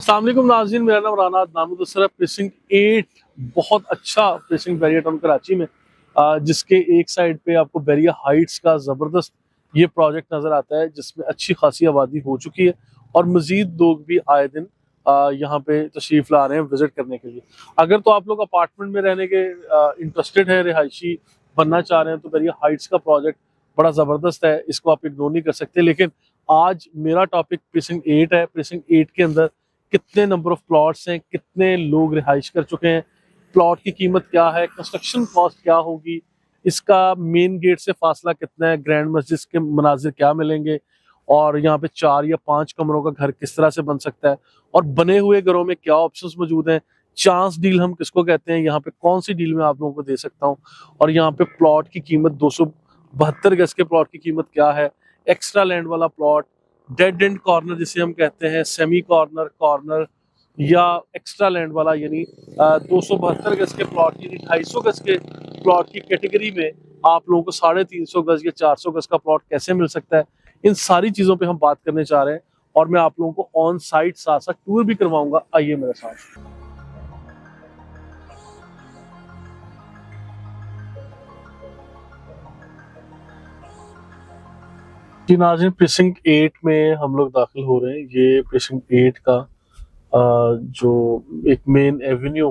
अस्सलाम वालेकुम नाज़रीन, मेरा नाम राना नाम है। प्रेसिंग 8 बहुत अच्छा प्रेसिंग बैरियर टाउन कराची में, जिसके एक साइड पे आपको बैरियर हाइट्स का ज़बरदस्त ये प्रोजेक्ट नज़र आता है, जिसमें अच्छी खासी आबादी हो चुकी है और मज़ीद लोग भी आए दिन यहाँ पे तशरीफ़ ला रहे हैं विज़िट करने के लिए। अगर तो आप लोग अपार्टमेंट में रहने के इंटरेस्टेड है, रिहायशी बनना चाह रहे हैं, तो बैरियर हाइट्स का प्रोजेक्ट बड़ा ज़बरदस्त है, इसको आप इग्नोर नहीं कर सकते। लेकिन आज मेरा टॉपिक प्रेसिंग 8 है। प्रेसिंग 8 के अंदर कितने नंबर ऑफ प्लॉट्स हैं, कितने लोग रिहाइश कर चुके हैं, प्लॉट की कीमत क्या है, कंस्ट्रक्शन कॉस्ट क्या होगी, इसका मेन गेट से फासला कितना है, ग्रैंड मस्जिद के मनाजिर क्या मिलेंगे, और यहाँ पे 4 या 5 कमरों का घर किस तरह से बन सकता है, और बने हुए घरों में क्या ऑप्शंस मौजूद हैं, चांस डील हम किसको कहते हैं, यहाँ पे कौन सी डील मैं आप लोगों को दे सकता हूँ, और यहाँ पे प्लॉट की कीमत 272 गज के प्लॉट की कीमत क्या है, एक्स्ट्रा लैंड वाला प्लॉट, डेड एंड कॉर्नर जिसे हम कहते हैं, सेमी कॉर्नर, कॉर्नर या एक्स्ट्रा लैंड वाला, यानी 272 गज के प्लॉट यानी 250 गज के प्लॉट की कैटेगरी में आप लोगों को 350 गज या 400 गज का प्लॉट कैसे मिल सकता है, इन सारी चीजों पे हम बात करने जा रहे हैं। और मैं आप लोगों को ऑन साइट साथ साथ टूर भी करवाऊंगा, आइए मेरे साथ। जी नाज़रीन, प्रेसिंग 8 में हम लोग दाखिल हो रहे हैं। ये प्रेसिंग 8 का जो एक मेन एवेन्यू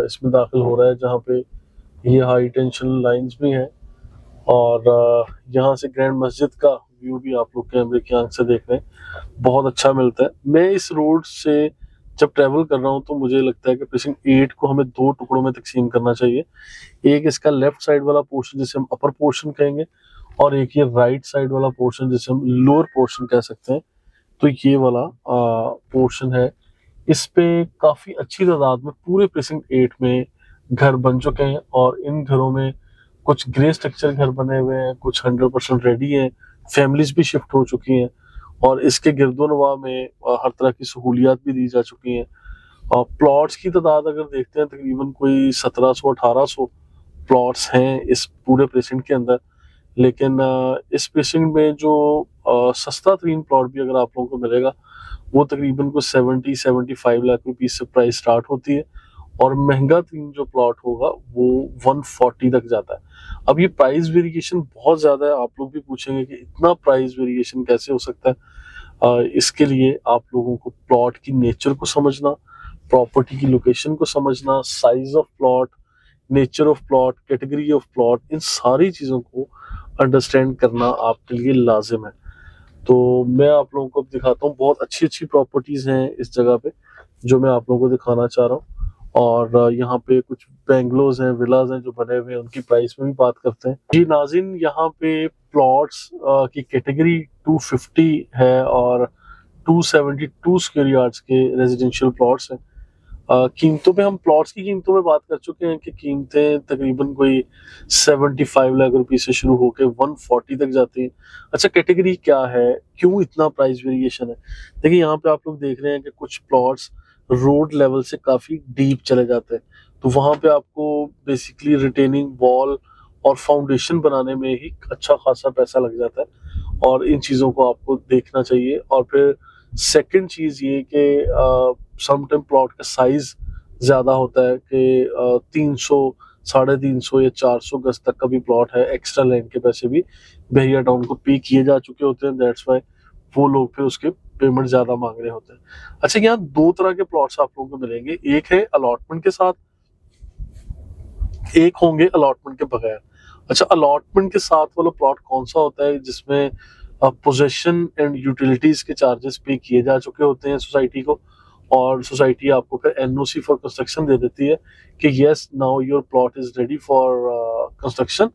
इसमें दाखिल हो रहा है, जहाँ पे ये हाई टेंशन लाइंस भी हैं, और यहाँ से ग्रैंड मस्जिद का व्यू भी आप लोग कैमरे की आंख से देख रहे हैं, बहुत अच्छा मिलता है। मैं इस रोड से जब ट्रेवल कर रहा हूँ तो मुझे लगता है कि प्रेसिंग 8 को हमें 2 टुकड़ों में तकसीम करना चाहिए। एक इसका लेफ्ट साइड वाला पोर्शन जिसे हम अपर पोर्शन कहेंगे, और एक ये राइट साइड वाला पोर्शन जिसे हम लोअर पोर्शन कह सकते हैं। तो ये वाला पोर्शन है, इस पे काफी अच्छी तादाद में पूरे प्रेसिंग 8 में घर बन चुके हैं, और इन घरों में कुछ ग्रे स्ट्रक्चर घर बने हुए हैं, कुछ 100% रेडी हैं, फैमिलीज भी शिफ्ट हो चुकी हैं, और इसके गिरदोनवा में हर तरह की सहूलियात भी दी जा चुकी हैं। और प्लॉट्स की तादाद अगर देखते हैं, तकरीबन कोई 1700-1800 प्लॉट्स हैं इस पूरे प्रेसिंग के अंदर। लेकिन इस प्रेसिंग में जो सस्ता तरीन प्लॉट भी अगर आप लोगों को मिलेगा, वो तकरीबन को 70-75 लाख रुपीस से प्राइस स्टार्ट होती है, और महंगा तरीन जो प्लॉट होगा वो 140 तक जाता है। अब ये प्राइस वेरिएशन बहुत ज्यादा है, आप लोग भी पूछेंगे कि इतना प्राइस वेरिएशन कैसे हो सकता है। इसके लिए आप लोगों को प्लॉट की नेचर को समझना, प्रॉपर्टी की लोकेशन को समझना, size of plot, nature of plot, category of plot, इन सारी चीजों को अंडरस्टैंड करना आपके लिए लाजिम है। तो मैं आप लोगों को दिखाता हूँ, बहुत अच्छी अच्छी प्रॉपर्टीज हैं इस जगह पे जो मैं आप लोगों को दिखाना चाह रहा हूँ। और यहाँ पे कुछ बेंगलोज हैं, विलाज हैं जो बने हुए हैं, उनकी प्राइस में भी बात करते हैं। जी नाज़रीन, यहाँ पे प्लॉट्स की कैटेगरी 250 है, और 272 स्क्वायर यार्ड्स के रेजिडेंशियल प्लॉट्स हैं। कीमतों पे हम प्लॉट्स की कीमतों में बात कर चुके हैं कि कीमतें तकरीबन कोई 75 लाख रुपए से शुरू होकर 140 तक जाती हैं। अच्छा, कैटेगरी क्या है, क्यों इतना प्राइस वेरिएशन है? देखिए, यहाँ पे आप लोग देख रहे हैं कि कुछ प्लॉट्स रोड लेवल से काफी डीप चले जाते हैं, तो वहां पे आपको बेसिकली रिटेनिंग वॉल और फाउंडेशन बनाने में ही अच्छा खासा पैसा लग जाता है, और इन चीजों को आपको देखना चाहिए। और फिर सेकंड चीज ये कि समटाइम प्लॉट का साइज ज्यादा होता है कि 300, 350 या 400 गज तक का भी प्लॉट है, एक्स्ट्रा लैंड के पैसे भी बहरिया टाउन को पे किए जा चुके होते हैं, दैट्स वाई वो लोग फिर उसके पेमेंट ज्यादा मांग रहे होते हैं। अच्छा, यहाँ 2 तरह के प्लॉट्स आप लोगों को मिलेंगे, एक है अलॉटमेंट के साथ, एक होंगे अलॉटमेंट के बगैर। अच्छा, अलॉटमेंट के साथ वाला प्लॉट कौन सा होता है, जिसमें पोजेशन एंड यूटिलिटीज के चार्जेस पे किए जा चुके होते हैं सोसाइटी को, और सोसाइटी आपको फिर एनओसी फॉर कंस्ट्रक्शन दे देती है कि yes, now your plot is ready for construction,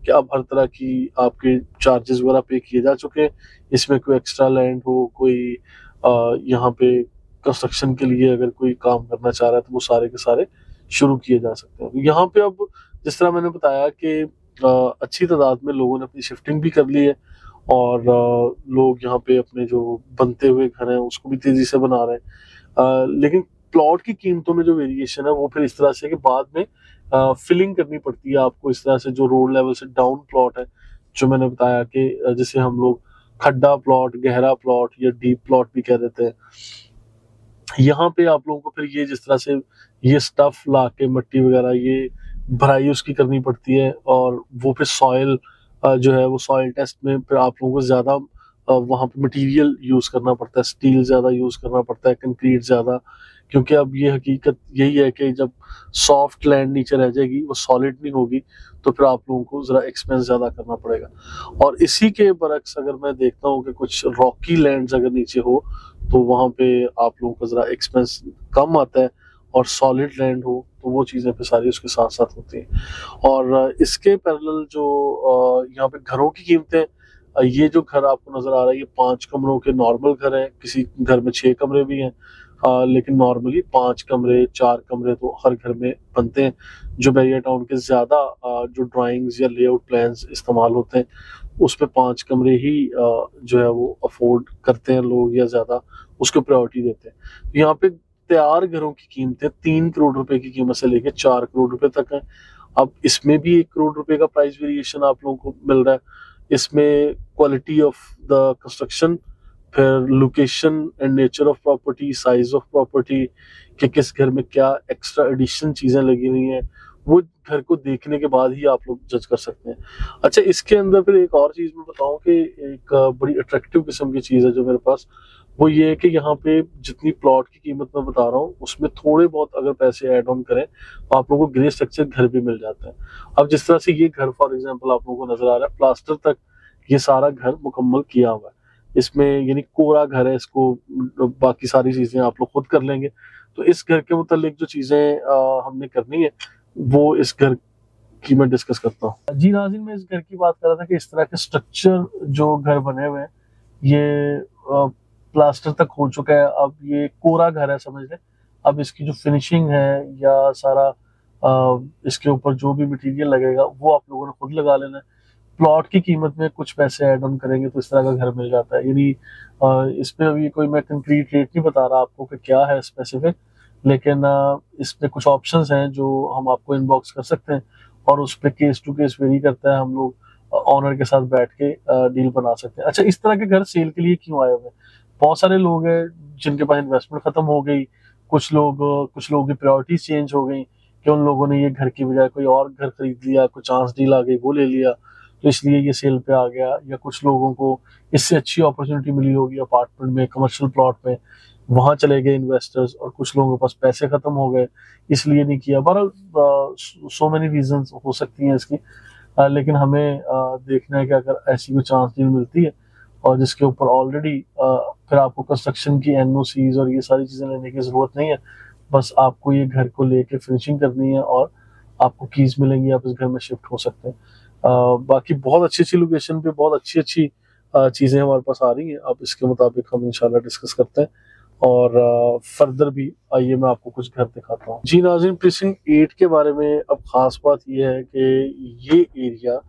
कि अब हर तरह की आपके चार्जेस वगैरह पे किए जा चुके हैं। इसमें कोई एक्स्ट्रा लैंड हो, कोई यहाँ पे कंस्ट्रक्शन के लिए अगर कोई काम करना चाह रहा है, तो वो सारे के सारे शुरू किए जा सकते हैं। तो यहाँ पे अब जिस तरह मैंने बताया कि अच्छी तादाद में लोगों ने अपनी शिफ्टिंग भी कर ली है, और लोग यहाँ पे अपने जो बनते हुए घर हैं उसको भी तेजी से बना रहे हैं। लेकिन प्लॉट की कीमतों में जो वेरिएशन है वो फिर इस तरह से कि बाद में फिलिंग करनी पड़ती है आपको, इस तरह से जो रोड लेवल से डाउन प्लॉट है, जो मैंने बताया कि जिसे हम लोग खड्डा प्लॉट, गहरा प्लॉट या डीप प्लॉट भी कह देते हैं, यहाँ पे आप लोगों को फिर ये जिस तरह से ये स्टफ ला के मट्टी वगैरह ये भराई उसकी करनी पड़ती है, और वो फिर सॉइल जो है वो सॉइल टेस्ट में फिर आप लोगों को ज़्यादा वहाँ पे मटेरियल यूज़ करना पड़ता है, स्टील ज़्यादा यूज़ करना पड़ता है, कंक्रीट ज़्यादा, क्योंकि अब ये हकीकत यही है कि जब सॉफ्ट लैंड नीचे रह जाएगी, वो सॉलिड नहीं होगी, तो फिर आप लोगों को ज़रा एक्सपेंस ज़्यादा करना पड़ेगा। और इसी के बरक्स अगर मैं देखता हूँ कि कुछ रॉकी लैंड्स अगर नीचे हो, तो वहाँ पे आप लोगों का ज़रा एक्सपेंस कम आता है, और सॉलिड लैंड हो तो वो चीज़ें फिर सारी उसके साथ साथ होती हैं। और इसके पैरेलल जो यहाँ पे घरों की कीमतें, ये जो घर आपको नज़र आ रहा है ये 5 कमरों के नॉर्मल घर हैं, किसी घर में 6 कमरे भी हैं, लेकिन नॉर्मली 5 कमरे 4 कमरे तो हर घर में बनते हैं। जो बैरिया टाउन के ज़्यादा जो ड्राइंग्स या लेआउट प्लान्स इस्तेमाल होते हैं उसमें 5 कमरे ही जो है वो अफोर्ड करते हैं लोग, या ज़्यादा उसको प्रायोरिटी देते हैं। तो यहाँ पे तैयार घरों की कीमतें 3 करोड़ रुपए की कीमत से लेकर 4 करोड़ रुपए तक है। अब इसमें भी 1 करोड़ रुपए का प्राइस वेरिएशन आप लोगों को मिल रहा है। इसमें क्वालिटी ऑफ द कंस्ट्रक्शन, फिर location and nature of property, size of property, कि किस घर में क्या एक्स्ट्रा एडिशन चीजें लगी हुई हैं, वो घर को देखने के बाद ही आप लोग जज कर सकते हैं। अच्छा, इसके अंदर फिर एक और चीज मैं बताऊं कि एक बड़ी अट्रैक्टिव किस्म की चीज है जो मेरे पास, वो ये है कि यहाँ पे जितनी प्लॉट की कीमत मैं बता रहा हूँ उसमें थोड़े बहुत अगर पैसे ऐड ऑन करें तो आप लोगों को ग्रे स्ट्रक्चर घर भी मिल जाता है। अब जिस तरह से ये घर फॉर एग्जांपल आप लोगों को नजर आ रहा है, प्लास्टर तक ये सारा घर मुकम्मल किया हुआ है, इसमें यानी कोरा घर है, इसको बाकी सारी चीजें आप लोग खुद कर लेंगे। तो इस घर के मुतालिक जो चीजें हमने करनी है वो इस घर की मैं डिस्कस करता हूँ। जी नाज़रीन, मैं इस घर की बात कर रहा था कि इस तरह के स्ट्रक्चर जो घर बने हुए हैं ये प्लास्टर तक हो चुका है, अब ये कोरा घर है समझ लें। अब इसकी जो फिनिशिंग है या सारा इसके ऊपर जो भी मटेरियल लगेगा वो आप लोगों ने खुद लगा लेना है। प्लॉट की कीमत में कुछ पैसे ऐड ऑन करेंगे तो इस तरह का घर मिल जाता है। यानी इसमें अभी कोई मैं कंक्रीट रेट नहीं बता रहा आपको कि क्या है स्पेसिफिक, लेकिन इसमें कुछ ऑप्शंस हैं जो हम आपको इनबॉक्स कर सकते हैं, और उस पर केस टू केस वेरी करता है, हम लोग ऑनर के साथ बैठ के डील बना सकते हैं। अच्छा, इस तरह के घर सेल के लिए क्यों आए हुए हैं? बहुत सारे लोग हैं जिनके पास इन्वेस्टमेंट खत्म हो गई, कुछ लोगों की प्रायोरिटीज चेंज हो गई, कि उन लोगों ने ये घर की बजाय कोई और घर खरीद लिया, कोई चांस डील आ गई वो ले लिया, तो इसलिए ये सेल पे आ गया। या कुछ लोगों को इससे अच्छी अपॉर्चुनिटी मिली होगी अपार्टमेंट में, कमर्शियल प्लॉट में, वहां चले गए इन्वेस्टर्स, और कुछ लोगों के पास पैसे खत्म हो गए इसलिए नहीं किया। बहरहाल सो मेनी रीजंस हो सकती हैं इसकी, लेकिन हमें देखना है कि अगर ऐसी कोई चांस डील मिलती है और जिसके ऊपर ऑलरेडी फिर आपको कंस्ट्रक्शन की एनओसीज और ये सारी चीजें लेने की जरूरत नहीं है, बस आपको ये घर को लेके फिनिशिंग करनी है और आपको कीज मिलेंगी, आप इस घर में शिफ्ट हो सकते हैं। बाकी बहुत अच्छी अच्छी लोकेशन पे बहुत अच्छी अच्छी चीजें हमारे पास आ रही हैं, अब इसके मुताबिक हम इंशाल्लाह डिस्कस करते हैं, और फर्दर भी आइए मैं आपको कुछ घर दिखाता हूँ। जी नाज़रीन, प्रीसिंक्ट 8 के बारे में अब खास बात यह है कि ये एरिया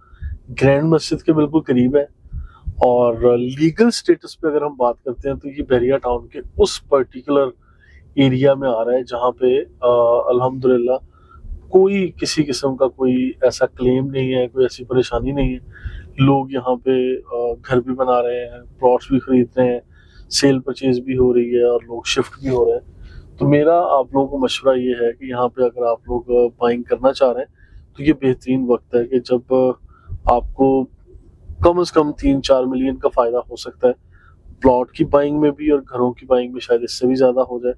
ग्रैंड मस्जिद के बिल्कुल करीब है, और लीगल स्टेटस पे अगर हम बात करते हैं तो ये बहरिया टाउन के उस पर्टिकुलर एरिया में आ रहा है जहाँ पे अल्हम्दुलिल्लाह कोई किसी किस्म का कोई ऐसा क्लेम नहीं है, कोई ऐसी परेशानी नहीं है। लोग यहाँ पे घर भी बना रहे हैं, प्लॉट्स भी खरीद रहे हैं, सेल परचेज भी हो रही है, और लोग शिफ्ट भी हो रहे हैं। तो मेरा आप लोगों को मशवरा ये है कि यहाँ पे अगर आप लोग बाइंग करना चाह रहे हैं तो ये बेहतरीन वक्त है कि जब आपको कम से कम 3-4 मिलियन का फायदा हो सकता है प्लॉट की बाइंग में भी, और घरों की बाइंग में शायद इससे भी ज्यादा हो जाए,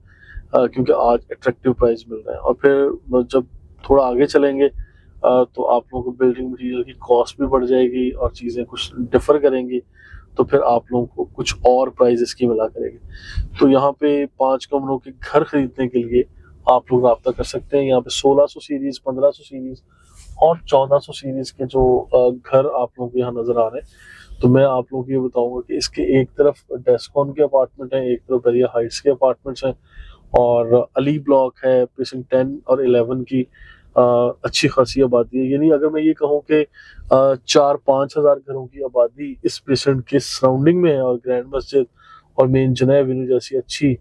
क्योंकि आज अट्रैक्टिव प्राइस मिल रहा है। और फिर जब थोड़ा आगे चलेंगे तो आप लोगों को बिल्डिंग मटेरियल की कॉस्ट भी बढ़ जाएगी और चीज़ें कुछ डिफर करेंगी, तो फिर आप लोगों को कुछ और प्राइजेस की मिला करेगी। तो यहाँ पे 5 कमरों के घर खरीदने के लिए आप लोग रब्ता कर सकते हैं। यहाँ पे 1600 सीरीज, 1500 सीरीज और 1400 सीरीज के जो घर आप लोगों को यहाँ नजर आ रहे हैं। तो मैं आप लोगों को ये बताऊंगा कि इसके एक तरफ डेस्कॉन के अपार्टमेंट हैं, एक तरफ बरिया हाइट्स के अपार्टमेंट्स हैं, और अली ब्लॉक है, प्रीसिंक्ट 10 और 11 की अच्छी खासी आबादी है। यानी अगर मैं ये कहूँ कि 4-5 हजार घरों की आबादी इस प्रीसिंक्ट के सराउंडिंग में है, और ग्रैंड मस्जिद और मेन जनाब एवेन्यू जैसी अच्छी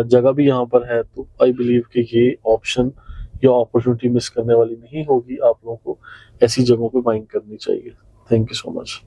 जगह भी यहाँ पर है, तो आई बिलीव कि ये ऑप्शन या अपॉर्चुनिटी मिस करने वाली नहीं होगी। आप लोगों को ऐसी जगहों पे बाइंग करनी चाहिए। Thank you so much.